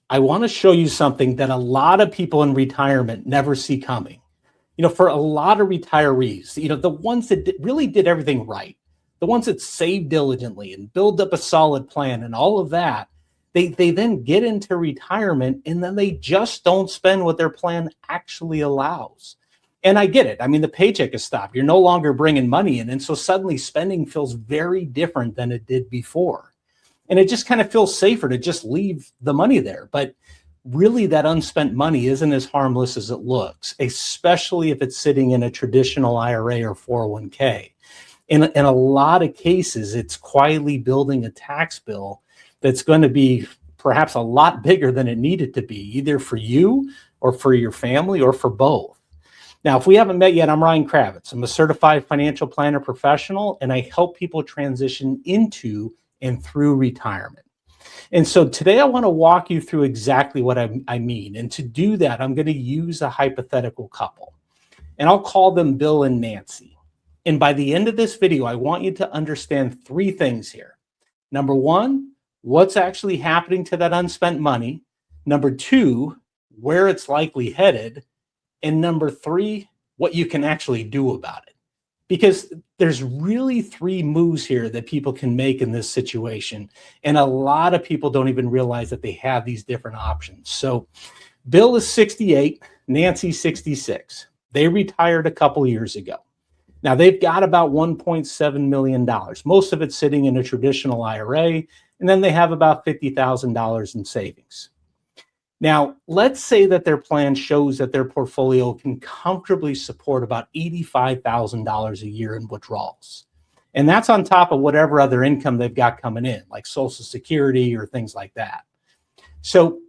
I want to show you something that a lot of people in retirement never see coming. For a lot of retirees, the ones that really did everything right, the ones that saved diligently and build up a solid plan and all of that, they then get into retirement and then they just don't spend what their plan actually allows. And I get it. I mean, the paycheck is stopped. You're no longer bringing money in. And so suddenly spending feels very different than it did before. And it just kind of feels safer to just leave the money there. But really, that unspent money isn't as harmless as it looks, especially if it's sitting in a traditional IRA or 401k. In a lot of cases, it's quietly building a tax bill that's going to be perhaps a lot bigger than it needed to be, either for you or for your family or for both. Now, if we haven't met yet, I'm Ryan Kravitz. I'm a certified financial planner professional, and I help people transition into and through retirement. And so today I want to walk you through exactly what I mean. And to do that, I'm going to use a hypothetical couple, and I'll call them Bill and Nancy. And by the end of this video, I want you to understand three things here. Number one, what's actually happening to that unspent money. Number two, where it's likely headed. And number three, what you can actually do about it. Because there's really three moves here that people can make in this situation. And a lot of people don't even realize that they have these different options. So Bill is 68, Nancy's 66. They retired a couple years ago. Now they've got about $1.7 million. Most of it's sitting in a traditional IRA. And then they have about $50,000 in savings. Now, let's say that their plan shows that their portfolio can comfortably support about $85,000 a year in withdrawals. And that's on top of whatever other income they've got coming in, like Social Security or things like that. So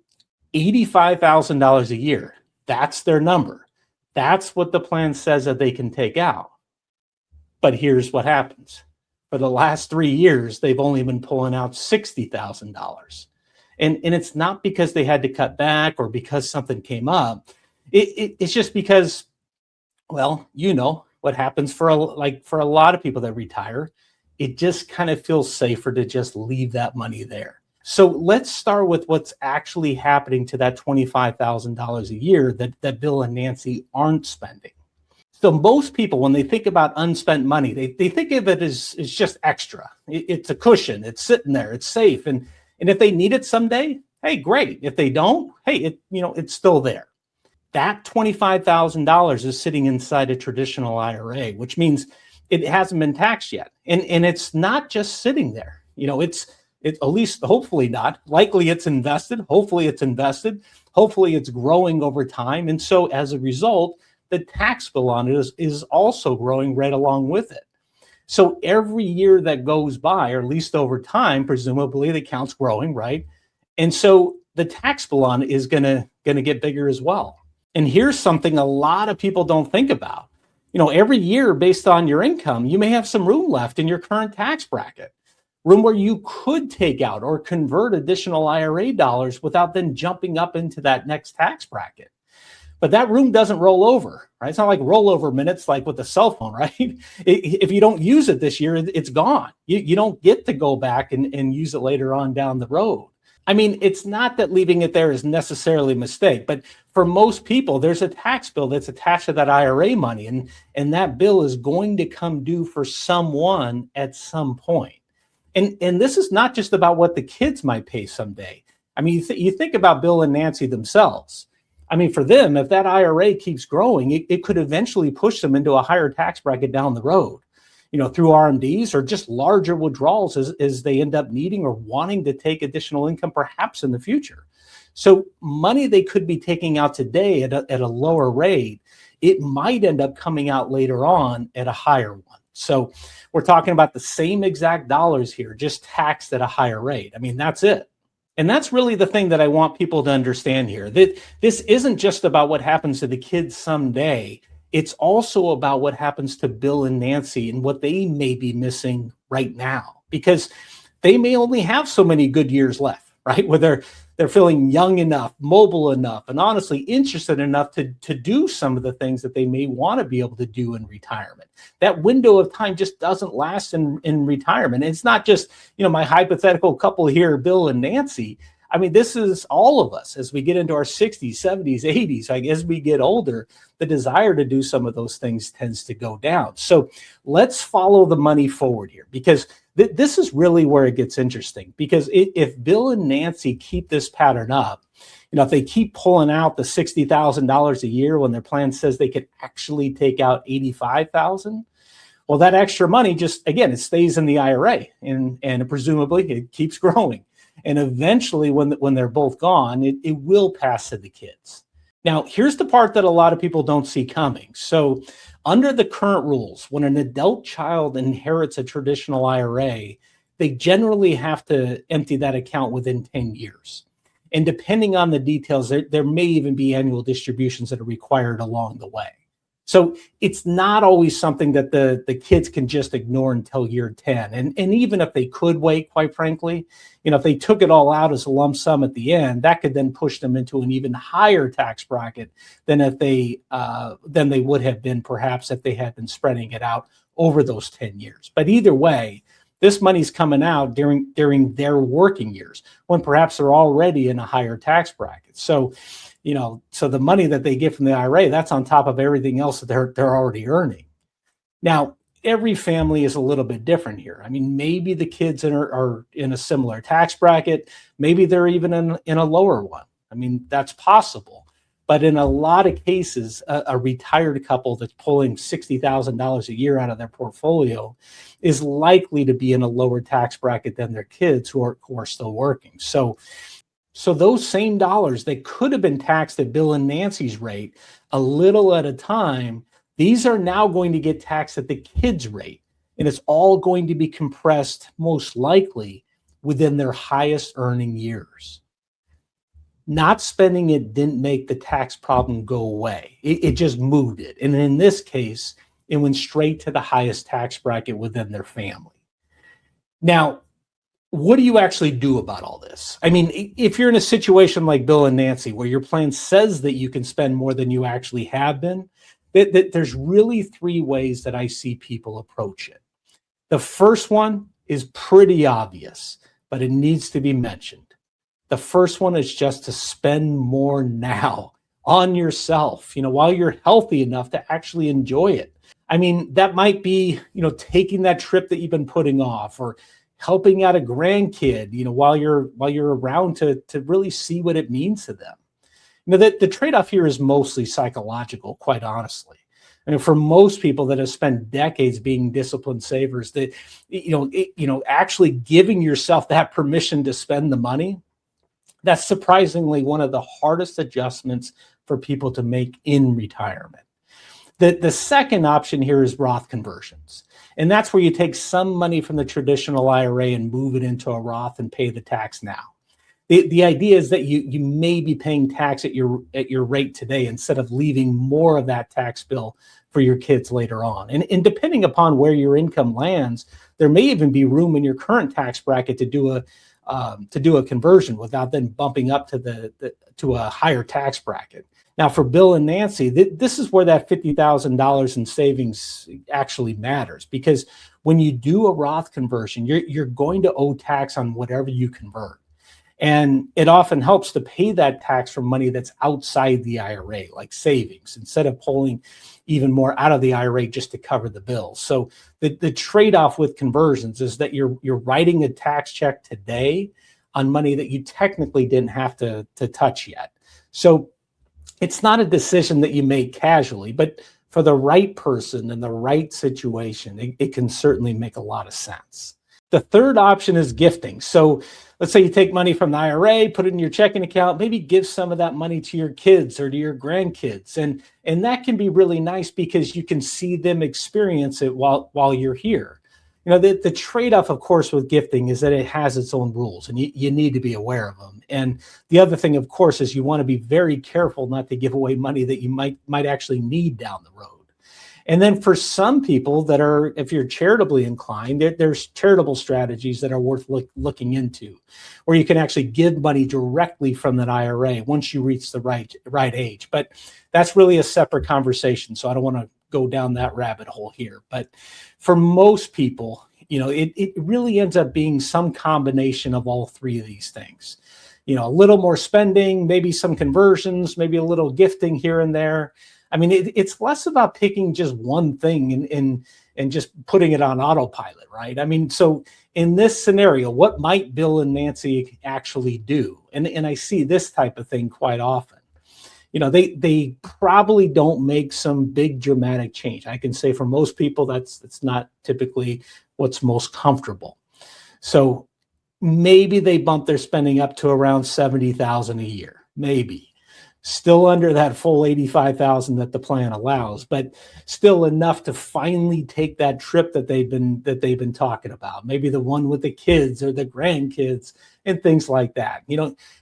$85,000 a year, that's their number. That's what the plan says that they can take out. But here's what happens. For the last 3 years, they've only been pulling out $60,000. And it's not because they had to cut back or because something came up. It's just because, well, what happens for a lot of people that retire. It just kind of feels safer to just leave that money there. So let's start with what's actually happening to that $25,000 a year that Bill and Nancy aren't spending. So most people, when they think about unspent money, they think of it as just extra. It's a cushion. It's sitting there. It's safe. And if they need it someday, hey, great. If they don't, hey, it's still there. That $25,000 is sitting inside a traditional IRA, which means it hasn't been taxed yet. And it's not just sitting there. It's at least hopefully not. Likely it's invested. Hopefully it's invested. Hopefully it's growing over time. And so as a result, the tax bill on it is also growing right along with it. So every year that goes by, or at least over time, presumably the account's growing, right? And so the tax bill on it is gonna get bigger as well. And here's something a lot of people don't think about. Every year based on your income, you may have some room left in your current tax bracket, room where you could take out or convert additional IRA dollars without then jumping up into that next tax bracket. But that room doesn't roll over, right? It's not like rollover minutes like with the cell phone, right? If you don't use it this year, it's gone. You don't get to go back and use it later on down the road. I mean, it's not that leaving it there is necessarily a mistake, but for most people, there's a tax bill that's attached to that IRA money, and that bill is going to come due for someone at some point. And this is not just about what the kids might pay someday. I mean, you think about Bill and Nancy themselves. I mean, for them, if that IRA keeps growing, it could eventually push them into a higher tax bracket down the road, through RMDs or just larger withdrawals as they end up needing or wanting to take additional income, perhaps in the future. So money they could be taking out today at a lower rate, it might end up coming out later on at a higher one. So we're talking about the same exact dollars here, just taxed at a higher rate. I mean, that's it. And that's really the thing that I want people to understand here. That this isn't just about what happens to the kids someday. It's also about what happens to Bill and Nancy and what they may be missing right now, because they may only have so many good years left, right? Where they're feeling young enough, mobile enough, and honestly interested enough to do some of the things that they may want to be able to do in retirement. That window of time just doesn't last in retirement. And it's not just, my hypothetical couple here, Bill and Nancy. I mean, this is all of us as we get into our 60s, 70s, 80s. Like as we get older, the desire to do some of those things tends to go down. So let's follow the money forward here, because this is really where it gets interesting. Because if Bill and Nancy keep this pattern up, if they keep pulling out the $60,000 a year when their plan says they could actually take out 85,000, well, that extra money just, again, it stays in the IRA, and presumably it keeps growing. And eventually, when they're both gone, it will pass to the kids. Now, here's the part that a lot of people don't see coming. So under the current rules, when an adult child inherits a traditional IRA, they generally have to empty that account within 10 years. And depending on the details, there may even be annual distributions that are required along the way. So it's not always something that the kids can just ignore until year 10. And even if they could wait, quite frankly, if they took it all out as a lump sum at the end, that could then push them into an even higher tax bracket than they would have been perhaps if they had been spreading it out over those 10 years. But either way, this money's coming out during their working years when perhaps they're already in a higher tax bracket. So the money that they get from the IRA, that's on top of everything else that they're already earning. Now, every family is a little bit different here. I mean, maybe the kids are in a similar tax bracket. Maybe they're even in a lower one. I mean, that's possible. But in a lot of cases, a retired couple that's pulling $60,000 a year out of their portfolio is likely to be in a lower tax bracket than their kids who are still working. So those same dollars that could have been taxed at Bill and Nancy's rate a little at a time, these are now going to get taxed at the kids' rate. And it's all going to be compressed, most likely, within their highest earning years. Not spending it didn't make the tax problem go away. It just moved it. And in this case, it went straight to the highest tax bracket within their family. Now, what do you actually do about all this? I mean, if you're in a situation like Bill and Nancy, where your plan says that you can spend more than you actually have been, there's really three ways that I see people approach it. The first one is pretty obvious, but it needs to be mentioned. The first one is just to spend more now on yourself, while you're healthy enough to actually enjoy it. I mean, that might be, taking that trip that you've been putting off, or helping out a grandkid, while you're around to really see what it means to them. The trade-off here is mostly psychological, quite honestly. I mean, for most people that have spent decades being disciplined savers, that actually giving yourself that permission to spend the money, that's surprisingly one of the hardest adjustments for people to make in retirement. The second option here is Roth conversions. And that's where you take some money from the traditional IRA and move it into a Roth and pay the tax now. The idea is that you may be paying tax at your rate today instead of leaving more of that tax bill for your kids later on. And depending upon where your income lands, there may even be room in your current tax bracket to do a conversion without then bumping up to a higher tax bracket. Now, for Bill and Nancy, this is where that $50,000 in savings actually matters, because when you do a Roth conversion, you're going to owe tax on whatever you convert. And it often helps to pay that tax from money that's outside the IRA, like savings, instead of pulling even more out of the IRA just to cover the bills. So the trade-off with conversions is that you're writing a tax check today on money that you technically didn't have to touch yet. So it's not a decision that you make casually, but for the right person in the right situation, it can certainly make a lot of sense. The third option is gifting. So let's say you take money from the IRA, put it in your checking account, maybe give some of that money to your kids or to your grandkids. And that can be really nice because you can see them experience it while you're here. The trade-off, of course, with gifting is that it has its own rules, and you need to be aware of them. And the other thing, of course, is you want to be very careful not to give away money that you might actually need down the road. And then for some people that are, if you're charitably inclined, there's charitable strategies that are worth looking into, where you can actually give money directly from that IRA once you reach the right age. But that's really a separate conversation, so I don't want to go down that rabbit hole here. But for most people, it really ends up being some combination of all three of these things. a little more spending, maybe some conversions, maybe a little gifting here and there. I mean, it's less about picking just one thing and just putting it on autopilot, right? I mean, so in this scenario, what might Bill and Nancy actually do? And I see this type of thing quite often. They probably don't make some big dramatic change. I can say for most people, that's not typically what's most comfortable. So maybe they bump their spending up to around 70,000 a year, maybe. Still under that full 85,000 that the plan allows, but still enough to finally take that trip that they've been talking about. Maybe the one with the kids or the grandkids and things like that.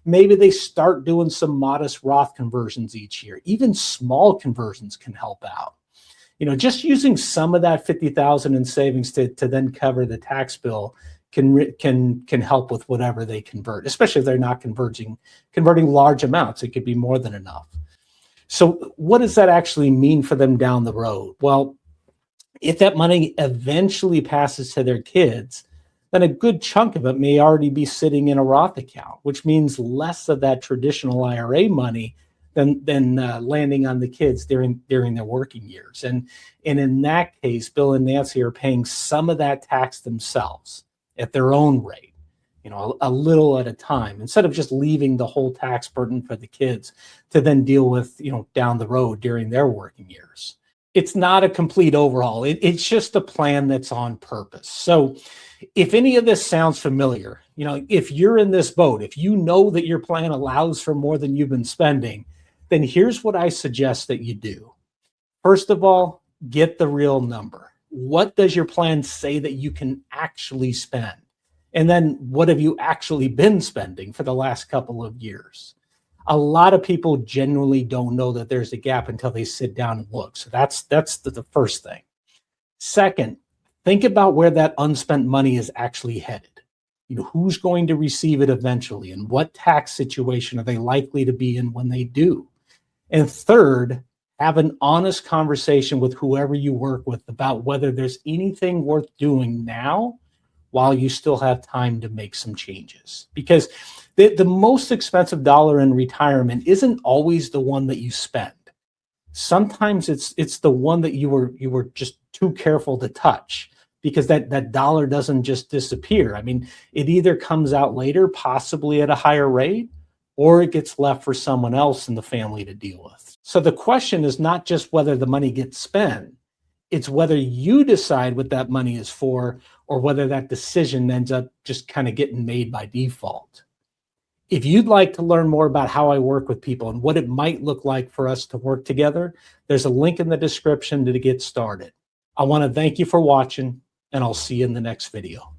Maybe they start doing some modest Roth conversions each year. Even small conversions can help out. Just using some of that 50,000 in savings to then cover the tax bill can help with whatever they convert, especially if they're not converting large amounts. It could be more than enough. So what does that actually mean for them down the road? Well, if that money eventually passes to their kids, then a good chunk of it may already be sitting in a Roth account, which means less of that traditional IRA money than landing on the kids during their working years. And in that case, Bill and Nancy are paying some of that tax themselves at their own rate, a little at a time, instead of just leaving the whole tax burden for the kids to then deal with, down the road during their working years. It's not a complete overhaul. It's just a plan that's on purpose. So if any of this sounds familiar, if you're in this boat, if you know that your plan allows for more than you've been spending, then here's what I suggest that you do. First of all, get the real number. What does your plan say that you can actually spend? And then what have you actually been spending for the last couple of years? A lot of people genuinely don't know that there's a gap until they sit down and look. So that's the first thing. Second, think about where that unspent money is actually headed. Who's going to receive it eventually, and what tax situation are they likely to be in when they do? And third, have an honest conversation with whoever you work with about whether there's anything worth doing now while you still have time to make some changes. Because the most expensive dollar in retirement isn't always the one that you spend. Sometimes it's the one that you were just too careful to touch, because that dollar doesn't just disappear. I mean, it either comes out later, possibly at a higher rate, or it gets left for someone else in the family to deal with. So the question is not just whether the money gets spent, it's whether you decide what that money is for, or whether that decision ends up just kind of getting made by default. If you'd like to learn more about how I work with people and what it might look like for us to work together, there's a link in the description to get started. I want to thank you for watching, and I'll see you in the next video.